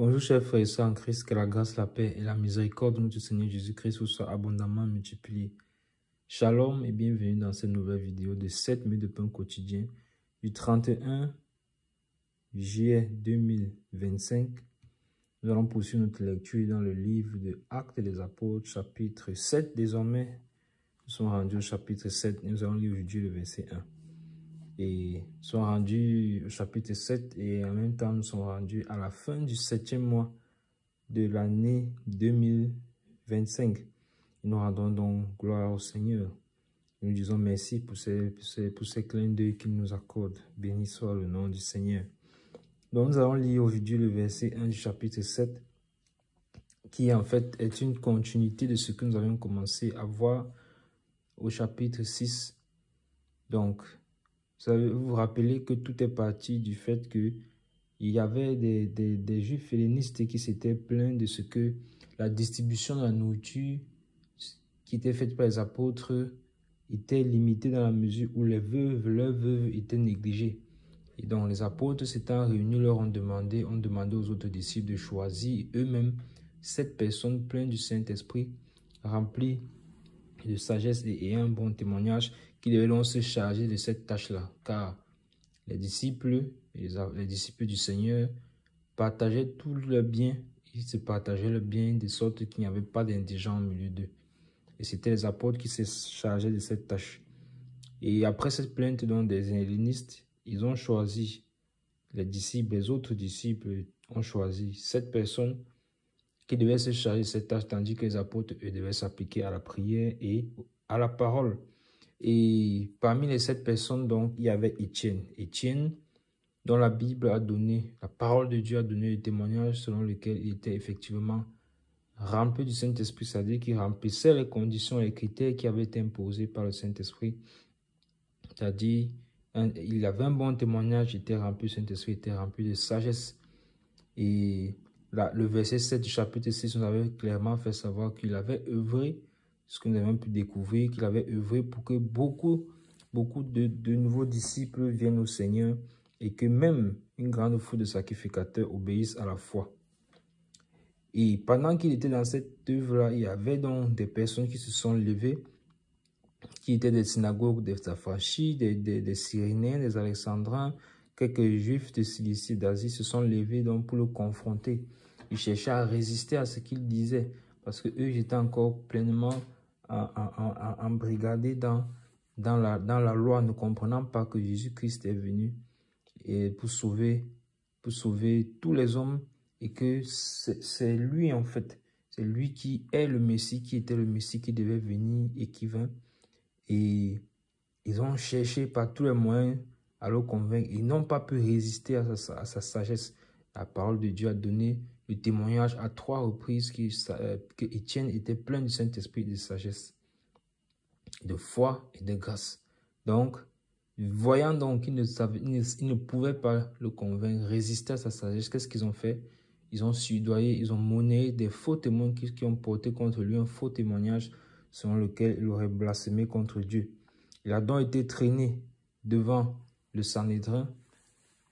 Bonjour chers frères et sœurs en Christ, que la grâce, la paix et la miséricorde de notre Seigneur Jésus-Christ vous soient abondamment multipliées. Shalom et bienvenue dans cette nouvelle vidéo de 7 minutes de pain quotidien du 31 juillet 2025. Nous allons poursuivre notre lecture dans le livre de Actes des Apôtres, chapitre 7. Désormais, nous sommes rendus au chapitre 7. Nous allons lire aujourd'hui le verset 1. Et nous sommes rendus au chapitre 7 et en même temps nous sommes rendus à la fin du 7e mois de l'année 2025. Et nous rendons donc gloire au Seigneur. Nous disons merci pour ces clins d'œil qu'il nous accorde. Béni soit le nom du Seigneur. Donc nous allons lire aujourd'hui le verset 1 du chapitre 7 qui en fait est une continuité de ce que nous avions commencé à voir au chapitre 6. Donc, vous vous rappelez que tout est parti du fait qu'il y avait des juifs hellénistes qui s'étaient plaints de ce que la distribution de la nourriture qui était faite par les apôtres était limitée dans la mesure où leurs veuves étaient négligées. Et donc les apôtres s'étant réunis leur ont demandé aux autres disciples de choisir eux-mêmes 7 personnes pleines du Saint-Esprit, remplies de sagesse et ayant un bon témoignage, qui devaient donc se charger de cette tâche-là, car les disciples du Seigneur partageaient tout leur bien, ils se partageaient le bien de sorte qu'il n'y avait pas d'indigents au milieu d'eux. Et c'était les apôtres qui se chargeaient de cette tâche. Et après cette plainte donc des hellénistes, ils ont choisi, les autres disciples ont choisi 7 personnes qui devaient se charger de cette tâche, tandis que les apôtres, eux, devaient s'appliquer à la prière et à la parole. Et parmi les 7 personnes, donc, il y avait Étienne. Étienne, dont la Bible a donné, la parole de Dieu a donné le témoignage selon lequel il était effectivement rempli du Saint-Esprit, c'est-à-dire qu'il remplissait les conditions et les critères qui avaient été imposés par le Saint-Esprit. C'est-à-dire, il avait un bon témoignage, il était rempli du Saint-Esprit, il était rempli de sagesse. Et là, le verset 7 du chapitre 6 nous avait clairement fait savoir qu'il avait œuvré, ce que nous avons pu découvrir, qu'il avait œuvré pour que beaucoup de nouveaux disciples viennent au Seigneur et que même une grande foule de sacrificateurs obéissent à la foi. Et pendant qu'il était dans cette œuvre-là, il y avait donc des personnes qui se sont levées, qui étaient des synagogues des affranchis, des Cyréniens, des Alexandrins. Quelques juifs de Cilicie, d'Asie se sont levés donc pour le confronter. Ils cherchaient à résister à ce qu'il disait parce qu'eux étaient encore pleinement embrigadés dans la loi, ne comprenant pas que Jésus-Christ est venu et pour sauver tous les hommes et que c'est lui en fait, c'est lui qui est le Messie, qui était le Messie qui devait venir et qui vint. Et ils ont cherché par tous les moyens à le convaincre. Ils n'ont pas pu résister à sa sagesse. La parole de Dieu a donné le témoignage à 3 reprises que Étienne était plein du Saint-Esprit, de sagesse, de foi et de grâce. Donc, voyant donc qu'ils ne pouvaient pas le convaincre, résister à sa sagesse, qu'est-ce qu'ils ont fait? Ils ont sudoyé, ils ont monnaie des faux témoins qui ont porté contre lui un faux témoignage selon lequel il aurait blasphémé contre Dieu. Il a donc été traîné devant le Sanhédrin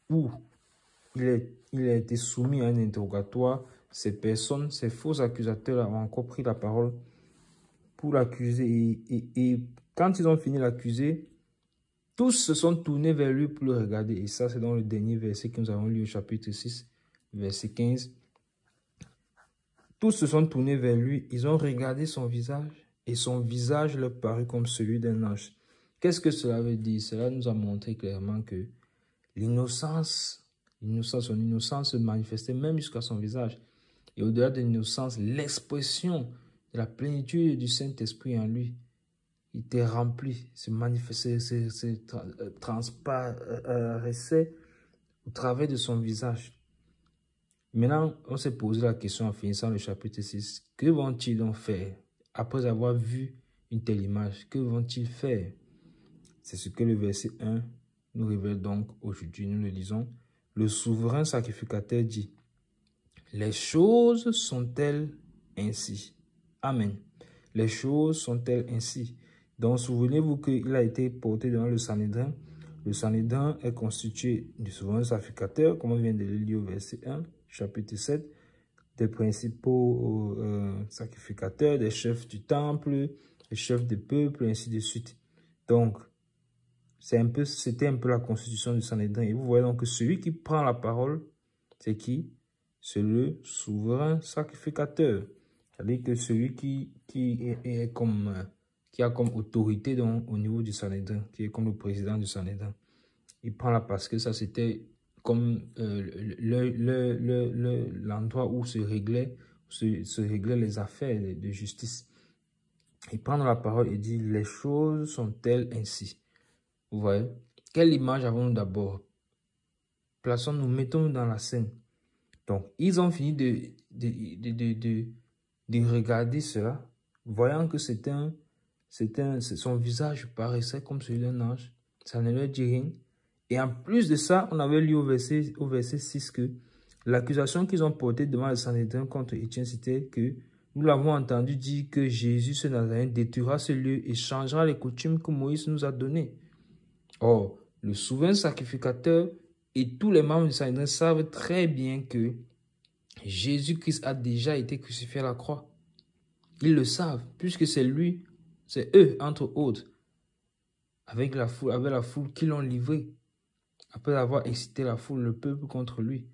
où il a été soumis à un interrogatoire. Ces personnes, ces faux accusateurs ont encore pris la parole pour l'accuser. Et quand ils ont fini l'accuser, tous se sont tournés vers lui pour le regarder. Et ça, c'est dans le dernier verset que nous avons lu au chapitre 6, verset 15. Tous se sont tournés vers lui, ils ont regardé son visage et son visage leur parut comme celui d'un ange. Qu'est-ce que cela veut dire? Cela nous a montré clairement que son innocence se manifestait même jusqu'à son visage. Et au-delà de l'innocence, l'expression de la plénitude du Saint-Esprit en lui était remplie, se manifestait, se transparaissait au travers de son visage. Maintenant, on s'est posé la question en finissant le chapitre 6. Que vont-ils donc faire après avoir vu une telle image? Que vont-ils faire? C'est ce que le verset 1 nous révèle donc aujourd'hui. Nous le lisons. Le souverain sacrificateur dit: les choses sont-elles ainsi? Amen. Les choses sont-elles ainsi? Donc, souvenez-vous qu'il a été porté devant le Sanhédrin Le Sanhédrin est constitué du souverain sacrificateur, comme on vient de le lire au verset 1, chapitre 7, des principaux sacrificateurs, des chefs du temple, des chefs des peuples, et ainsi de suite. Donc, c'était un peu la constitution du Sanhédrin. Et vous voyez donc que celui qui prend la parole, c'est qui? C'est le souverain sacrificateur. C'est-à-dire que celui qui a comme autorité donc, au niveau du Sanhédrin, qui est comme le président du Sanhédrin. Il prend la parce que ça c'était comme l'endroit où se réglaient les affaires de justice. Il prend la parole et dit, les choses sont-elles ainsi? Vous voyez? Quelle image avons-nous d'abord? Plaçons-nous, mettons-nous dans la scène. Donc, ils ont fini de regarder cela, voyant que son visage paraissait comme celui d'un ange. Ça ne leur dit rien. Et en plus de ça, on avait lu au verset 6 que l'accusation qu'ils ont portée devant le Sanhédrin contre Étienne, c'était que nous l'avons entendu dire que Jésus, ce Nazaréen, détruira ce lieu et changera les coutumes que Moïse nous a données. Or, le souverain sacrificateur et tous les membres du Sanhédrin savent très bien que Jésus-Christ a déjà été crucifié à la croix. Ils le savent, puisque c'est lui, c'est eux, entre autres, avec la foule qui l'ont livré, après avoir excité la foule, le peuple contre lui.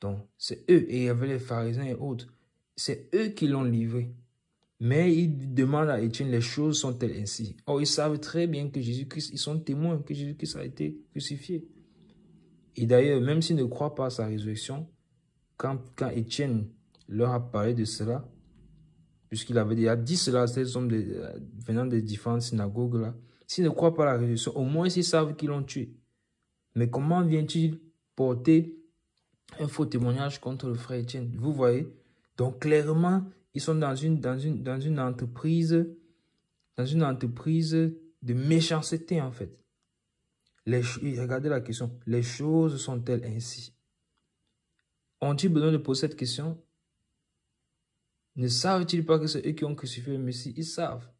Donc, c'est eux, et il y avait les pharisiens et autres, c'est eux qui l'ont livré. Mais ils demandent à Étienne, les choses sont-elles ainsi? Or, ils savent très bien que Jésus-Christ, ils sont témoins que Jésus-Christ a été crucifié. Et d'ailleurs, même s'ils ne croient pas à sa résurrection, quand Étienne leur a parlé de cela, puisqu'il avait déjà dit cela à ces hommes venant des différentes synagogues là, s'ils ne croient pas à la résurrection, au moins ils savent qu'ils l'ont tué. Mais comment vient-il porter un faux témoignage contre le frère Étienne? Vous voyez? Donc clairement, ils sont dans une entreprise de méchanceté en fait. Regardez la question. Les choses sont-elles ainsi? Ont-ils besoin de poser cette question? Ne savent-ils pas que c'est eux qui ont crucifié le Messie? Ils savent.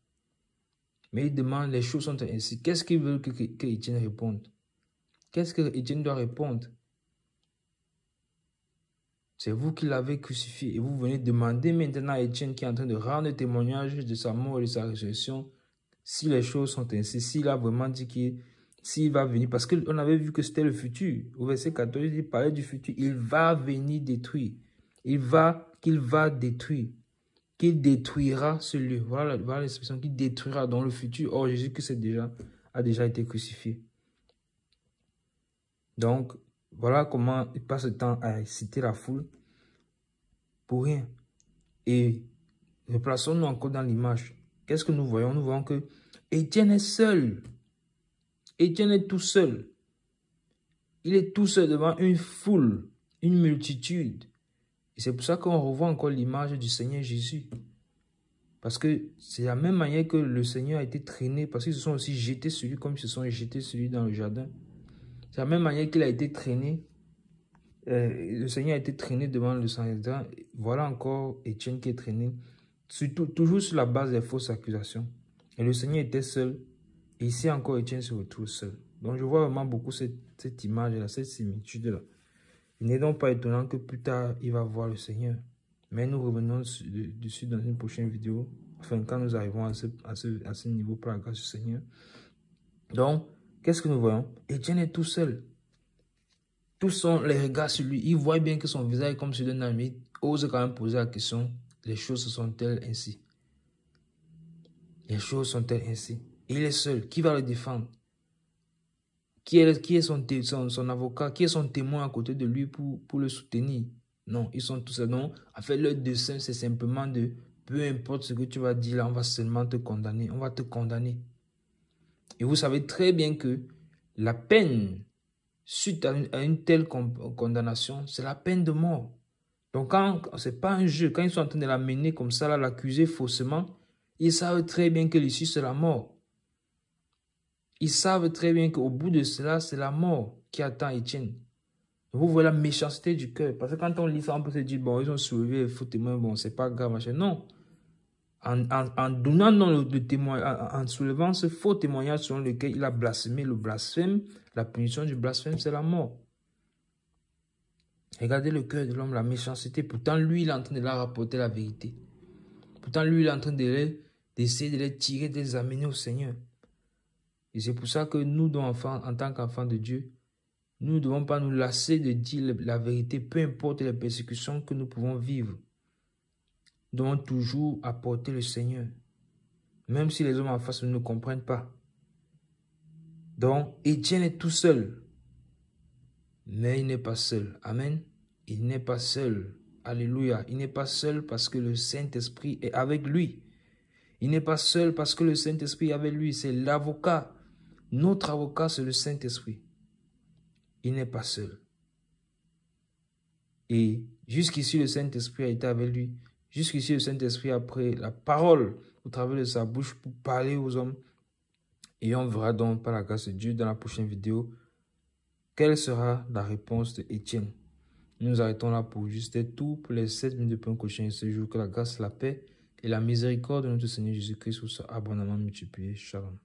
Mais ils demandent, les choses sont ainsi. Qu'est-ce qu'ils veulent que Étienne réponde? Qu'est-ce que Étienne doit répondre? C'est vous qui l'avez crucifié et vous venez demander maintenant à Étienne qui est en train de rendre témoignage de sa mort et de sa résurrection, si les choses sont ainsi, s'il a vraiment dit s'il va venir, parce qu'on avait vu que c'était le futur. Au verset 14, il parlait du futur. Il va venir détruire. Qu'il va détruire. Qu'il détruira ce lieu. Voilà l'expression, qu'il détruira dans le futur. Or, Jésus a déjà été crucifié. Donc, voilà comment il passe le temps à exciter la foule pour rien. Et replaçons-nous encore dans l'image. Qu'est-ce que nous voyons? Nous voyons que Étienne est seul. Étienne est tout seul. Il est tout seul devant une foule, une multitude. Et c'est pour ça qu'on revoit encore l'image du Seigneur Jésus. Parce que c'est la même manière que le Seigneur a été traîné, parce qu'ils se sont aussi jetés sur lui comme ils se sont jetés sur lui dans le jardin. C'est la même manière qu'il a été traîné. Le Seigneur a été traîné devant le Sanhédrin. Voilà encore Étienne qui est traîné. Toujours sur la base des fausses accusations. Et le Seigneur était seul. Et ici encore, Étienne se retrouve seul. Donc je vois vraiment beaucoup cette image-là, cette similitude-là. Il n'est donc pas étonnant que plus tard, il va voir le Seigneur. Mais nous revenons dessus dans une prochaine vidéo. Enfin, quand nous arrivons à ce niveau par la grâce du Seigneur. Donc, qu'est-ce que nous voyons? Étienne est tout seul. Tous sont les regards sur lui. Il voit bien que son visage est comme celui d'un ami. Il ose quand même poser la question. Les choses sont-elles ainsi? Les choses sont-elles ainsi? Il est seul. Qui va le défendre? Qui est son avocat? Qui est son témoin à côté de lui pour le soutenir? Non, ils sont tous seuls. Non, en fait, leur dessein, c'est simplement de, peu importe ce que tu vas dire là, on va seulement te condamner. On va te condamner. Et vous savez très bien que la peine, suite à une telle condamnation, c'est la peine de mort. Donc, quand c'est pas un jeu, quand ils sont en train de la mener comme ça, l'accuser faussement, ils savent très bien que l'issue, c'est la mort. Ils savent très bien qu'au bout de cela, c'est la mort qui attend Étienne. Vous voyez la méchanceté du cœur. Parce que quand on lit ça, on peut se dire, bon, ils ont soulevé les faux témoins, bon, c'est pas grave, machin. Non. en donnant le témoignage, en soulevant ce faux témoignage selon lequel il a blasphémé le blasphème. La punition du blasphème, c'est la mort. Regardez le cœur de l'homme, la méchanceté. Pourtant, lui, il est en train de leur rapporter la vérité. Pourtant, lui, il est en train d'essayer de les tirer, de les amener au Seigneur. Et c'est pour ça que nous, en tant qu'enfants de Dieu, nous ne devons pas nous lasser de dire la vérité, peu importe les persécutions que nous pouvons vivre. Nous devons toujours apporter le Seigneur, même si les hommes en face ne nous comprennent pas. Donc, Étienne est tout seul, mais il n'est pas seul. Amen. Il n'est pas seul. Alléluia. Il n'est pas seul parce que le Saint-Esprit est avec lui. Il n'est pas seul parce que le Saint-Esprit est avec lui. C'est l'avocat. Notre avocat, c'est le Saint-Esprit. Il n'est pas seul. Et jusqu'ici, le Saint-Esprit a été avec lui. Jusqu'ici, le Saint-Esprit a pris la parole au travers de sa bouche pour parler aux hommes. Et on verra donc par la grâce de Dieu dans la prochaine vidéo quelle sera la réponse de Étienne. Nous nous arrêtons là pour juste tout pour les 7 minutes de pain quotidien ce jour. Que la grâce, la paix et la miséricorde de notre Seigneur Jésus-Christ vous soient abondamment multipliées. Shalom.